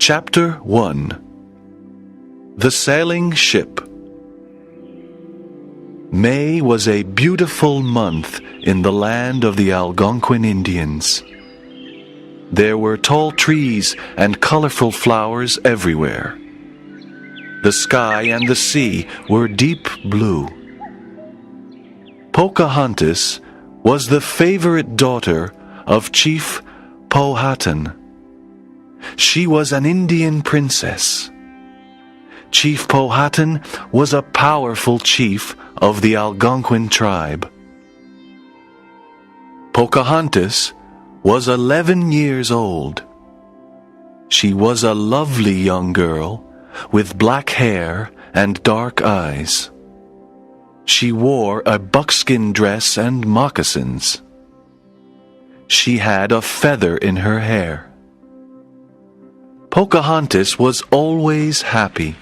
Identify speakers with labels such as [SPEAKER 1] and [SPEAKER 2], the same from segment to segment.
[SPEAKER 1] Chapter 1. The Sailing Ship. May was a beautiful month in the land of the Algonquin Indians. There were tall trees and colorful flowers everywhere. The sky and the sea were deep blue. Pocahontas was the favorite daughter of Chief Powhatan. She was an Indian princess. Chief Powhatan was a powerful chief of the Algonquin tribe. Pocahontas was 11 years old. She was a lovely young girl with black hair and dark eyes. She wore a buckskin dress and moccasins. She had a feather in her hair. Pocahontas was always happy.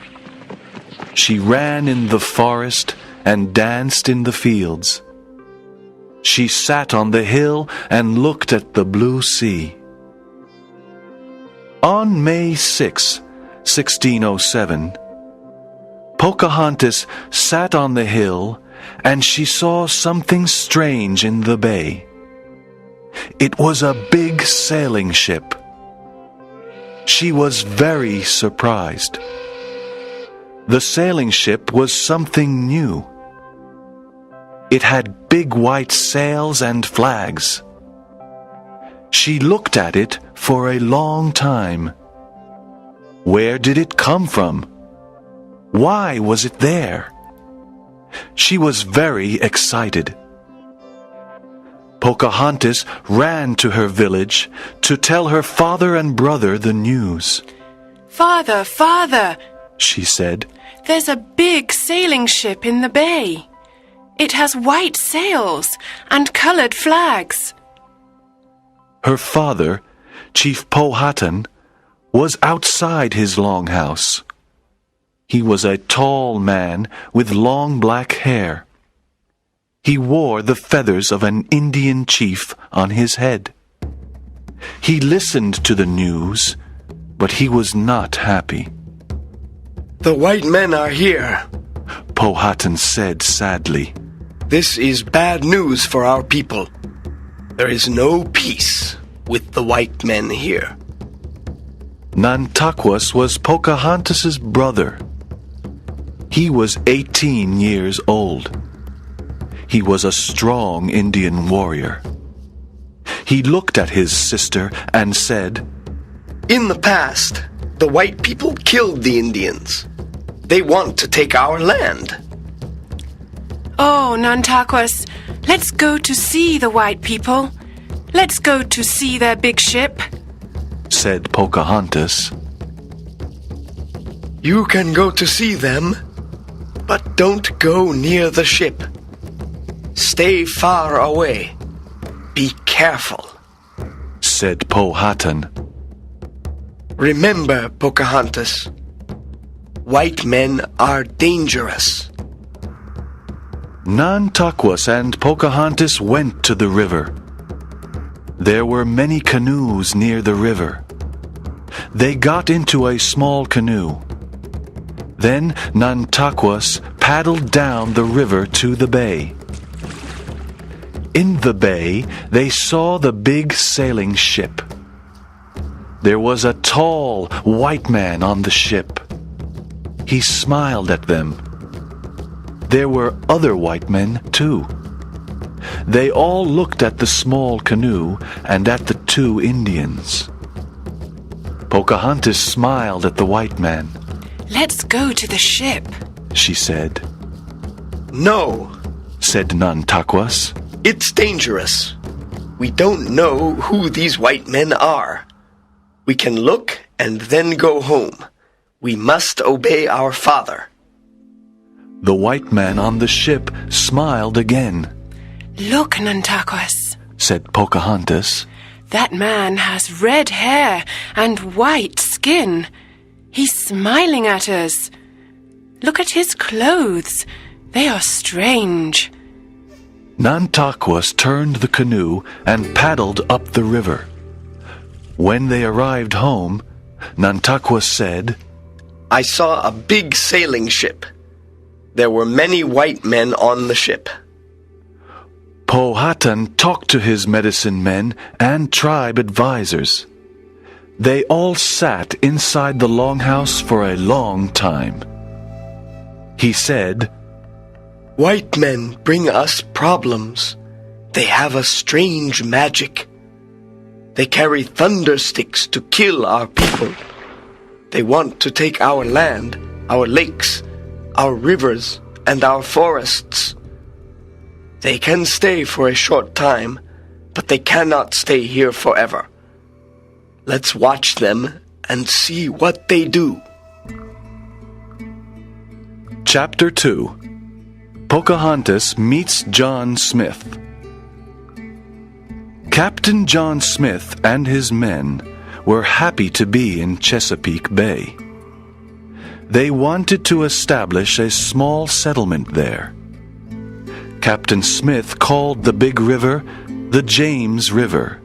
[SPEAKER 1] She ran in the forest and danced in the fields. She sat on the hill and looked at the blue sea. On May 6, 1607, Pocahontas sat on the hill and she saw something strange in the bay. It was a big sailing ship. She was very surprised. The sailing ship was something new. It had big white sails and flags. She looked at it for a long time. Where did it come from? Why was it there? She was very excited. Pocahontas ran to her village to tell her father and brother the news.
[SPEAKER 2] "Father, Father,"
[SPEAKER 1] she said,
[SPEAKER 2] "there's a big sailing ship in the bay. It has white sails and colored flags."
[SPEAKER 1] Her father, Chief Powhatan, was outside his long house. He was a tall man with long black hair. He wore the feathers of an Indian chief on his head. He listened to the news, but he was not happy.
[SPEAKER 3] "The white men are here,"
[SPEAKER 1] Powhatan said sadly.
[SPEAKER 3] "This is bad news for our people. There is no peace with the white men here."
[SPEAKER 1] Nantaquas was Pocahontas's brother. He was 18 years old. He was a strong Indian warrior. He looked at his sister and said,
[SPEAKER 3] "In the past, the white people killed the Indians. They want to take our land."
[SPEAKER 2] "Oh, Nantaquas, let's go to see the white people. Let's go to see their big ship,"
[SPEAKER 1] said Pocahontas.
[SPEAKER 3] "You can go to see them, but don't go near the ship. Stay far away. Be careful,"
[SPEAKER 1] said Powhatan.
[SPEAKER 3] "Remember, Pocahontas, white men are dangerous."
[SPEAKER 1] Nantaquas and Pocahontas went to the river. There were many canoes near the river. They got into a small canoe. Then Nantaquas paddled down the river to the bay. In the bay, they saw the big sailing ship. There was a tall white man on the ship. He smiled at them. There were other white men, too. They all looked at the small canoe and at the two Indians. Pocahontas smiled at the white man.
[SPEAKER 2] "Let's go to the ship,"
[SPEAKER 1] she said.
[SPEAKER 3] "No,"
[SPEAKER 1] said Nantaquas.
[SPEAKER 3] "it's dangerous. We don't know who these white men are. We can look and then go home. We must obey our father."
[SPEAKER 1] The white man on the ship smiled again.
[SPEAKER 2] "Look, Nantaquas,"
[SPEAKER 1] said Pocahontas.
[SPEAKER 2] "that man has red hair and white skin. He's smiling at us. Look at his clothes. They are strange."
[SPEAKER 1] Nantaquas turned the canoe and paddled up the river. When they arrived home, Nantakwa said,
[SPEAKER 3] I saw a big sailing ship. There were many white men on the ship.
[SPEAKER 1] Powhatan talked to his medicine men and tribe advisors. They all sat inside the longhouse for a long time. He said,
[SPEAKER 3] White men bring us problems. They have a strange magic. They carry thunder sticks to kill our people. They want to take our land, our lakes, our rivers, and our forests. They can stay for a short time, but they cannot stay here forever. Let's watch them and see what they do.
[SPEAKER 1] Chapter 2. Pocahontas meets John Smith. Captain John Smith and his men were happy to be in Chesapeake Bay. They wanted to establish a small settlement there. Captain Smith called the big river the James River,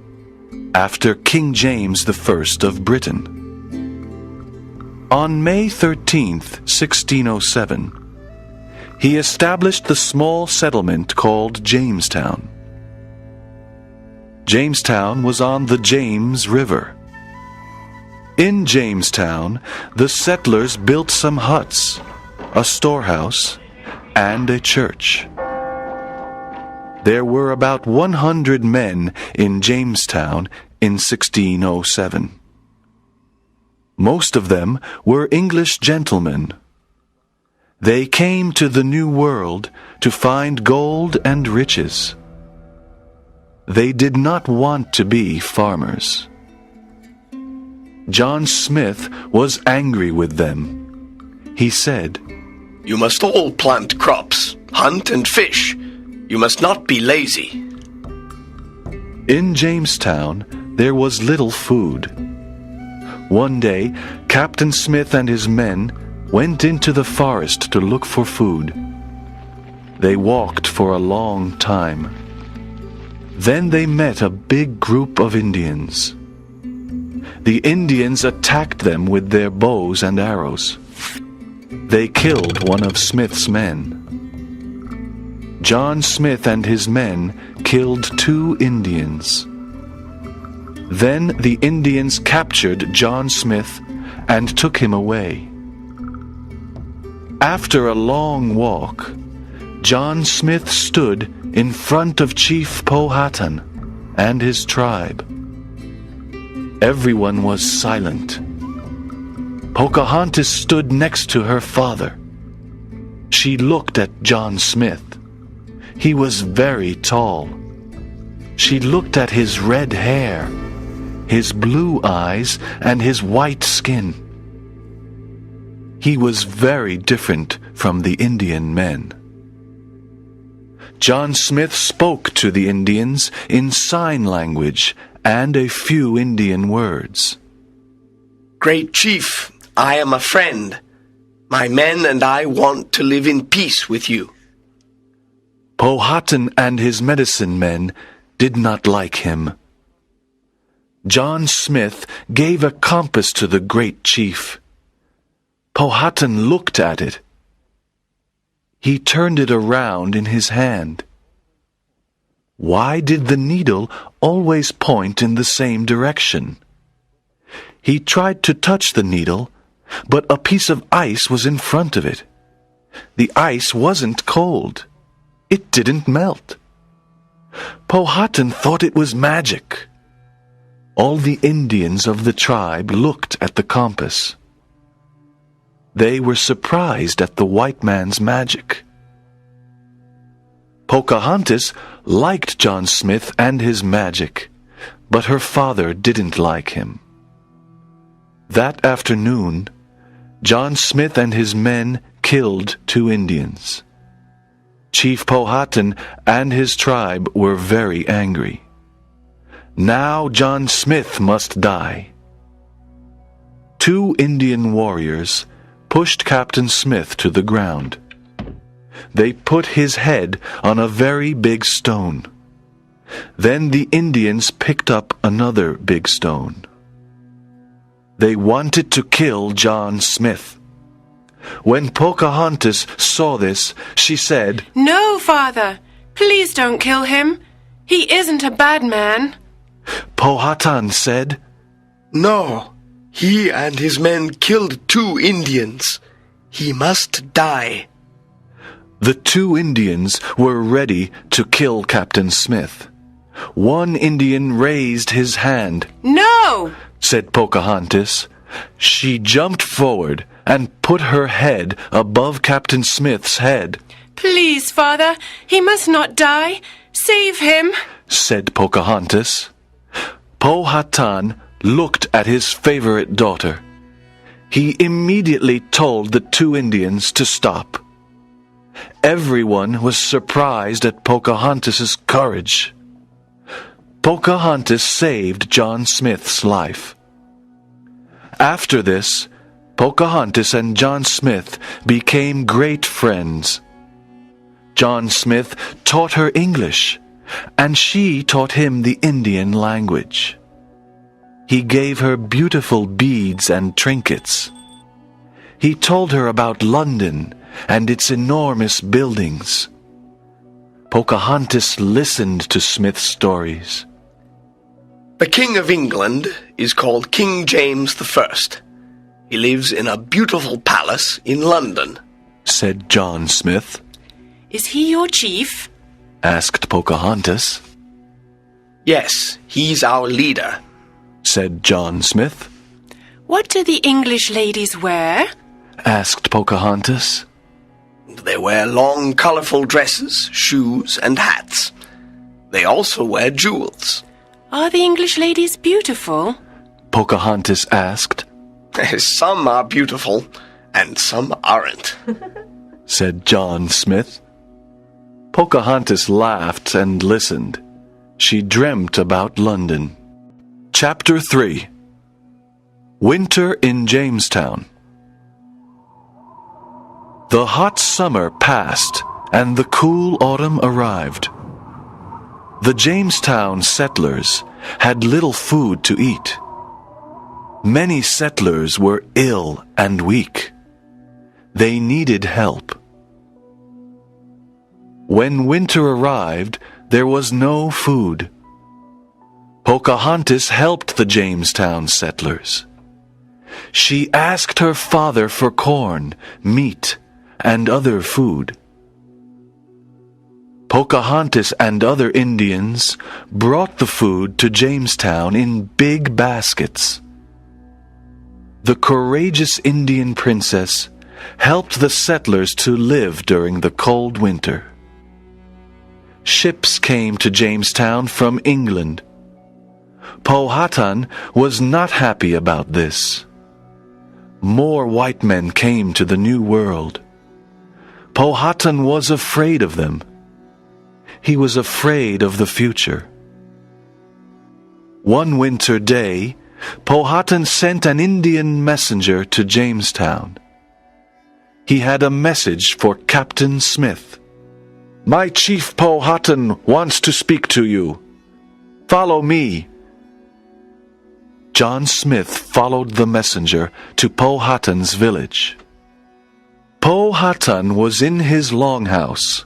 [SPEAKER 1] after King James I of Britain. On May 13th, 1607, he established the small settlement called Jamestown. Jamestown was on the James River. In Jamestown, the settlers built some huts, a storehouse, and a church. There were about 100 men in Jamestown in 1607. Most of them were English gentlemen. They came to the New World to find gold and riches. They did not want to be farmers. John Smith was angry with them. He said,
[SPEAKER 3] You must all plant crops, hunt and fish. You must not be lazy.
[SPEAKER 1] In Jamestown, there was little food. One day, Captain Smith and his men went into the forest to look for food. They walked for a long time. Then they met a big group of Indians. The Indians attacked them with their bows and arrows. They killed one of Smith's men. John Smith and his men killed 2 Indians. Then the Indians captured John Smith and took him away. After a long walk, John Smith stood in front of Chief Powhatan and his tribe. Everyone was silent. Pocahontas stood next to her father. She looked at John Smith. He was very tall. She looked at his red hair, his blue eyes, and his white skin. He was very different from the Indian men. John Smith spoke to the Indians in sign language and a few Indian words.
[SPEAKER 3] Great Chief, I am a friend. My men and I want to live in peace with you.
[SPEAKER 1] Powhatan and his medicine men did not like him. John Smith gave a compass to the great chief. Powhatan looked at it. He turned it around in his hand. Why did the needle always point in the same direction? He tried to touch the needle, but a piece of ice was in front of it. The ice wasn't cold. It didn't melt. Powhatan thought it was magic. All the Indians of the tribe looked at the compass. They were surprised at the white man's magic. Pocahontas liked John Smith and his magic, but her father didn't like him. That afternoon, John Smith and his men killed 2 Indians. Chief Powhatan and his tribe were very angry. Now John Smith must die. 2 Indian warriors pushed Captain Smith to the ground. They put his head on a very big stone. Then the Indians picked up another big stone. They wanted to kill John Smith. When Pocahontas saw this, she said,
[SPEAKER 2] No, Father. Please don't kill him. He isn't a bad man.
[SPEAKER 1] Powhatan said,
[SPEAKER 3] No, he and his men killed 2 Indians. He must die.
[SPEAKER 1] The 2 Indians were ready to kill Captain Smith. One Indian raised his hand.
[SPEAKER 2] No!
[SPEAKER 1] Said Pocahontas. She jumped forward and put her head above Captain Smith's head.
[SPEAKER 2] Please, Father, he must not die. Save him,
[SPEAKER 1] said Pocahontas. Powhatan looked at his favorite daughter. He immediately told the 2 Indians to stop. Everyone was surprised at Pocahontas's courage. Pocahontas saved John Smith's life. After this, Pocahontas and John Smith became great friends. John Smith taught her English, and she taught him the Indian language. He gave her beautiful beads and trinkets. He told her about London and its enormous buildings. Pocahontas listened to Smith's stories.
[SPEAKER 3] The King of England is called King James I. He lives in a beautiful palace in London,
[SPEAKER 1] said John Smith.
[SPEAKER 2] Is he your chief?
[SPEAKER 1] Asked Pocahontas.
[SPEAKER 3] Yes, he's our leader,
[SPEAKER 1] said John Smith.
[SPEAKER 2] What do the English ladies wear?
[SPEAKER 1] Asked Pocahontas.
[SPEAKER 3] They wear long, colorful dresses, shoes, and hats. They also wear jewels.
[SPEAKER 2] Are the English ladies beautiful?
[SPEAKER 1] Pocahontas asked.
[SPEAKER 3] Some are beautiful, and some aren't,
[SPEAKER 1] said John Smith. Pocahontas laughed and listened. She dreamt about London. Chapter 3. Winter in Jamestown. The hot summer passed, and the cool autumn arrived. The Jamestown settlers had little food to eat. Many settlers were ill and weak. They needed help. When winter arrived, there was no food. Pocahontas helped the Jamestown settlers. She asked her father for corn, meat, and other food. Pocahontas and other Indians brought the food to Jamestown in big baskets. The courageous Indian princess helped the settlers to live during the cold winter. Ships came to Jamestown from England. Powhatan was not happy about this. More white men came to the New World. Powhatan was afraid of them. He was afraid of the future. One winter day, Powhatan sent an Indian messenger to Jamestown. He had a message for Captain Smith. My chief Powhatan wants to speak to you. Follow me. John Smith followed the messenger to Powhatan's village. Powhatan was in his longhouse.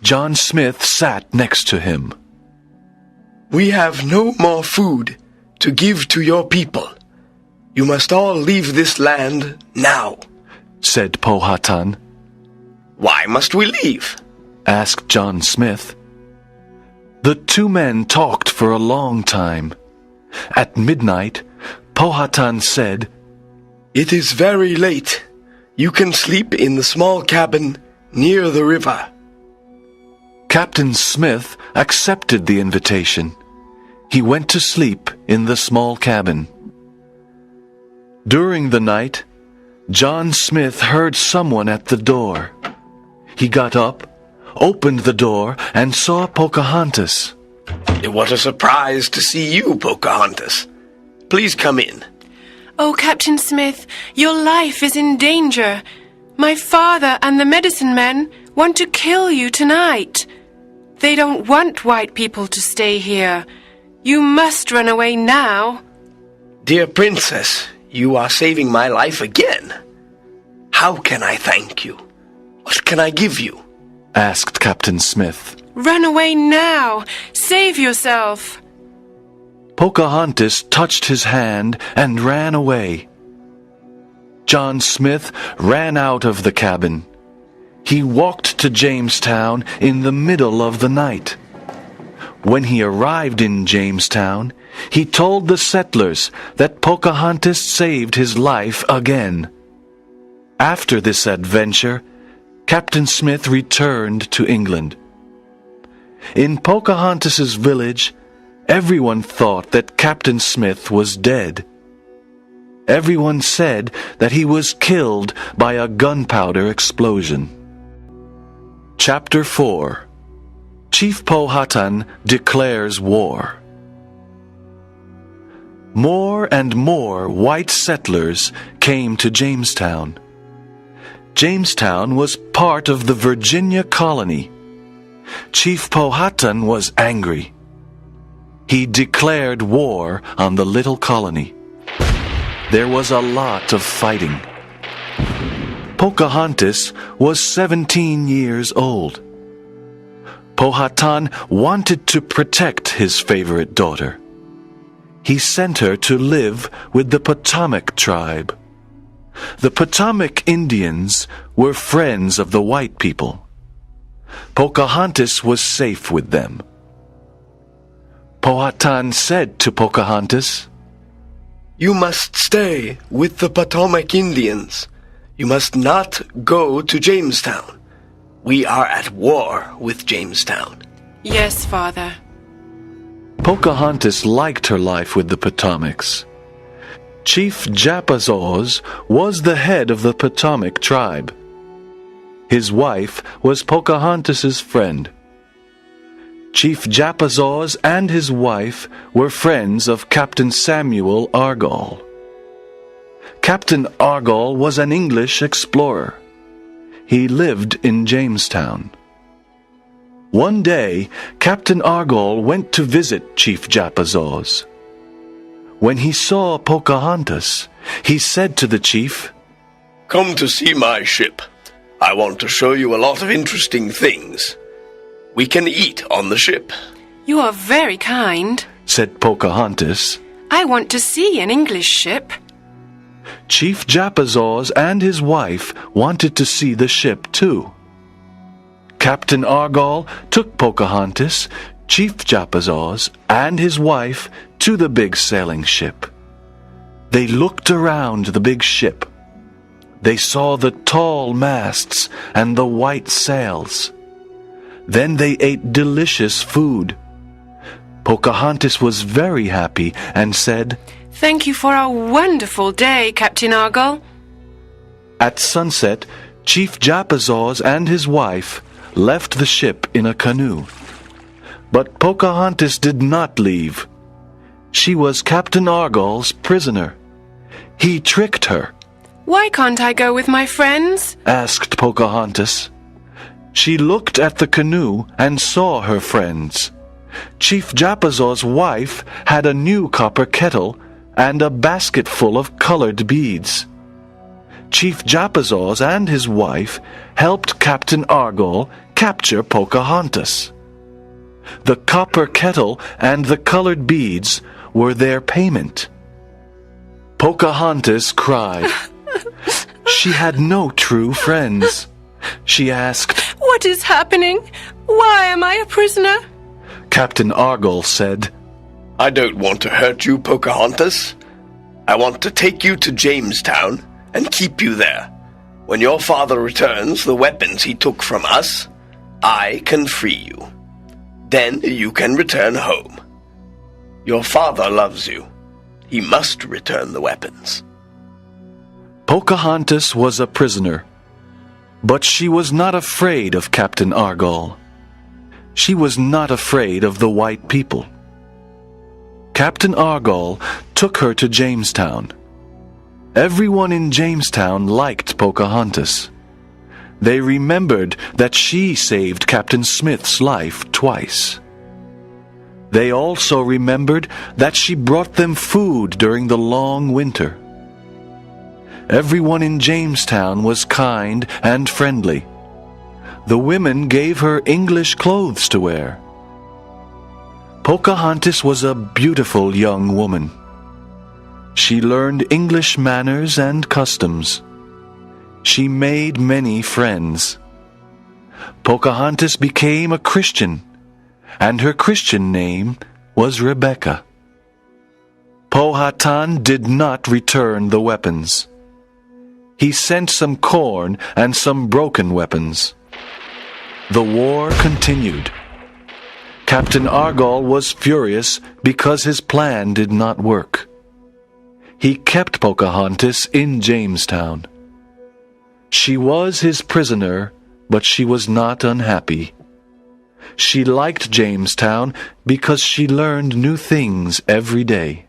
[SPEAKER 1] John Smith sat next to him.
[SPEAKER 3] We have no more food to give to your people. You must all leave this land now,
[SPEAKER 1] said Powhatan.
[SPEAKER 3] Why must we leave?
[SPEAKER 1] Asked John Smith. The 2 men talked for a long time. At midnight, Powhatan said,
[SPEAKER 3] It is very late. You can sleep in the small cabin near the river.
[SPEAKER 1] Captain Smith accepted the invitation. He went to sleep in the small cabin. During the night, John Smith heard someone at the door. He got up, opened the door, and saw Pocahontas.
[SPEAKER 3] What a surprise to see you, Pocahontas. Please come in.
[SPEAKER 2] Oh, Captain Smith, your life is in danger. My father and the medicine men want to kill you tonight. They don't want white people to stay here. You must run away now.
[SPEAKER 3] Dear princess, You are saving my life again. How can I thank you? What can I give you?
[SPEAKER 1] asked Captain Smith.
[SPEAKER 2] Run away now! Save yourself!
[SPEAKER 1] Pocahontas touched his hand and ran away. John Smith ran out of the cabin. He walked to Jamestown in the middle of the night. When he arrived in Jamestown, he told the settlers that Pocahontas saved his life again. After this adventure, Captain Smith returned to England. In Pocahontas's village, everyone thought that Captain Smith was dead. Everyone said that he was killed by a gunpowder explosion. Chapter 4. Chief Powhatan declares war. More and more white settlers came to Jamestown. Jamestown was part of the Virginia colony. Chief Powhatan was angry. He declared war on the little colony. There was a lot of fighting. Pocahontas was 17 years old. Powhatan wanted to protect his favorite daughter. He sent her to live with the Potomac tribe. The Potomac Indians were friends of the white people. Pocahontas was safe with them. Powhatan said to Pocahontas,
[SPEAKER 3] You must stay with the Potomac Indians. You must not go to Jamestown. We are at war with Jamestown.
[SPEAKER 2] Yes, Father.
[SPEAKER 1] Pocahontas liked her life with the Potomacs. Chief Japazaws was the head of the Potomac tribe. His wife was Pocahontas's friend. Chief Japazaws and his wife were friends of Captain Samuel Argall. Captain Argall was an English explorer. He lived in Jamestown. One day, Captain Argall went to visit Chief Japazaws. When he saw Pocahontas, he said to the chief,
[SPEAKER 3] Come to see my ship. I want to show you a lot of interesting things. We can eat on the ship.
[SPEAKER 2] You are very kind,
[SPEAKER 1] said Pocahontas.
[SPEAKER 2] I want to see an English ship.
[SPEAKER 1] Chief Japazaws and his wife wanted to see the ship too. Captain Argall took Pocahontas, Chief Japazaws, and his wife to the big sailing ship. They looked around the big ship. They saw the tall masts and the white sails. Then they ate delicious food. Pocahontas was very happy and said,
[SPEAKER 2] Thank you for a wonderful day, Captain Argall.
[SPEAKER 1] At sunset, Chief Japazaws and his wife left the ship in a canoe. But Pocahontas did not leave. She was Captain Argall's prisoner. He tricked her.
[SPEAKER 2] Why can't I go with my friends?
[SPEAKER 1] Asked Pocahontas. She looked at the canoe and saw her friends. Chief Japazaw's wife had a new copper kettle and a basket full of colored beads. Chief Japazaws and his wife helped Captain Argall capture Pocahontas. The copper kettle and the colored beads were their payment. Pocahontas cried. She had no true friends. She asked,
[SPEAKER 2] What is happening? Why am I a prisoner?
[SPEAKER 1] Captain Argall said,
[SPEAKER 3] I don't want to hurt you, Pocahontas. I want to take you to Jamestown and keep you there. When your father returns the weapons he took from us, I can free you. Then you can return home. Your father loves you. He must return the weapons.
[SPEAKER 1] Pocahontas was a prisoner, but she was not afraid of Captain Argall. She was not afraid of the white people. Captain Argall took her to Jamestown. Everyone in Jamestown liked Pocahontas. They remembered that she saved Captain Smith's life twice. They also remembered that she brought them food during the long winter. everyone in Jamestown was kind and friendly. The women gave her English clothes to wear. Pocahontas was a beautiful young woman. She learned English manners and customs. She made many friends. Pocahontas became a Christian, and her Christian name was Rebecca. Powhatan did not return the weapons. He sent some corn and some broken weapons. The war continued. Captain Argall was furious because his plan did not work. He kept Pocahontas in Jamestown. She was his prisoner, but she was not unhappy. She liked Jamestown because she learned new things every day.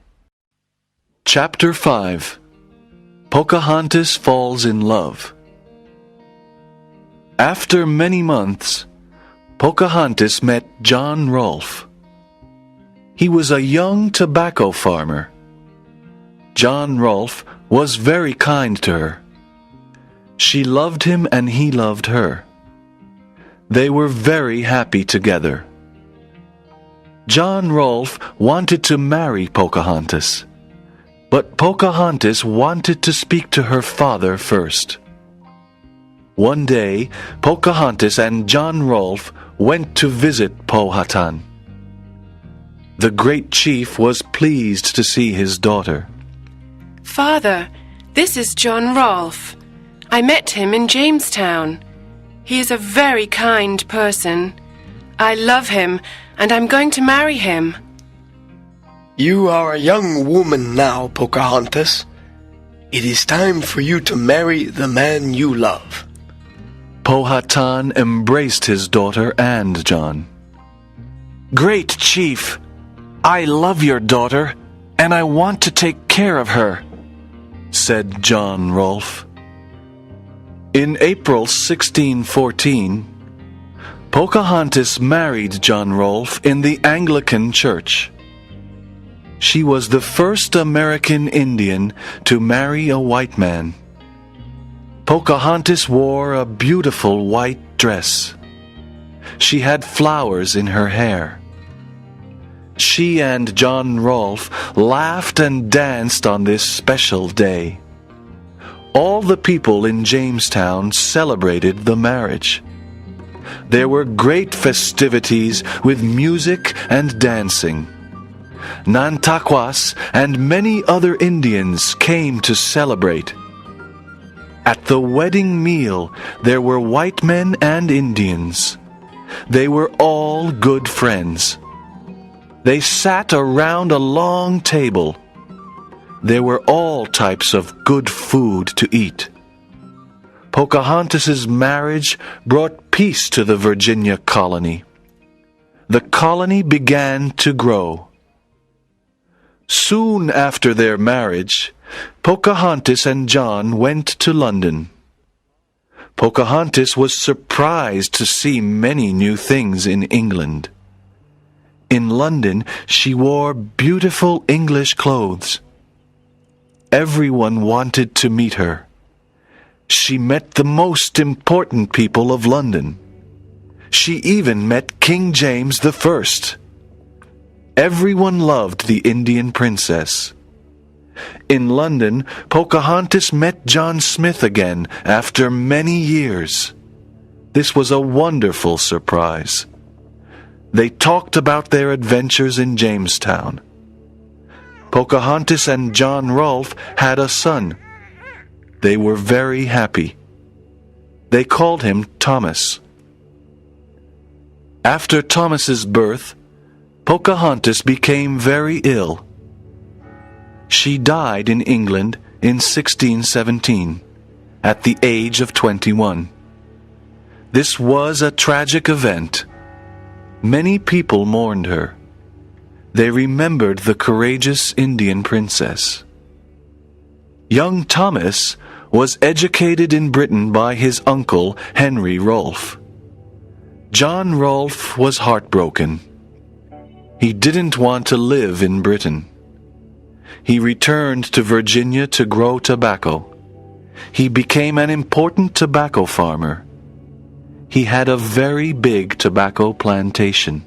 [SPEAKER 1] Chapter 5. Pocahontas falls in love. After many months, Pocahontas met John Rolfe. He was a young tobacco farmer. John Rolfe was very kind to her. She loved him and he loved her. They were very happy together. John Rolfe wanted to marry Pocahontas, but Pocahontas wanted to speak to her father first. One day, Pocahontas and John Rolfe went to visit Powhatan. The great chief was pleased to see his daughter.
[SPEAKER 2] Father, this is John Rolfe. I met him in Jamestown. He is a very kind person. I love him, and I'm going to marry him.
[SPEAKER 3] You are a young woman now, Pocahontas. It is time for you to marry the man you love.
[SPEAKER 1] Powhatan embraced his daughter and John. Great chief, I love your daughter, and I want to take care of her, said John Rolfe. In April 1614, Pocahontas married John Rolfe in the Anglican Church. She was the first American Indian to marry a white man. Pocahontas wore a beautiful white dress. She had flowers in her hair. She and John Rolfe laughed and danced on this special day. All the people in Jamestown celebrated the marriage. There were great festivities with music and dancing. Nantaquas and many other Indians came to celebrate. At the wedding meal, there were white men and Indians. They were all good friends. They sat around a long table. There were all types of good food to eat. Pocahontas's marriage brought peace to the Virginia colony. The colony began to grow. Soon after their marriage, Pocahontas and John went to London. Pocahontas was surprised to see many new things in England. In London, she wore beautiful English clothes. Everyone wanted to meet her. She met the most important people of London. She even met King James I. Everyone loved the Indian princess. In London, Pocahontas met John Smith again after many years. This was a wonderful surprise. They talked about their adventures in Jamestown. Pocahontas and John Rolfe had a son. They were very happy. They called him Thomas. After Thomas's birth, Pocahontas became very ill. She died in England in 1617, at the age of 21. This was a tragic event. Many people mourned her. They remembered the courageous Indian princess. Young Thomas was educated in Britain by his uncle, Henry Rolfe. John Rolfe was heartbroken. He didn't want to live in Britain. He returned to Virginia to grow tobacco. he became an important tobacco farmer. He had a very big tobacco plantation.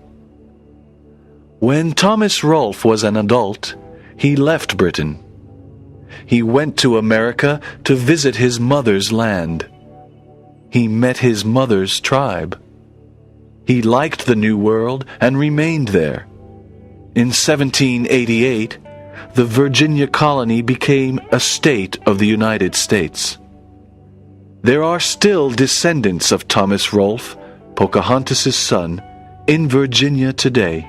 [SPEAKER 1] When Thomas Rolfe was an adult, he left Britain. He went to America to visit his mother's land. He met his mother's tribe. He liked the New World and remained there. In 1788, the Virginia colony became a state of the United States. There are still descendants of Thomas Rolfe, Pocahontas' son, in Virginia today.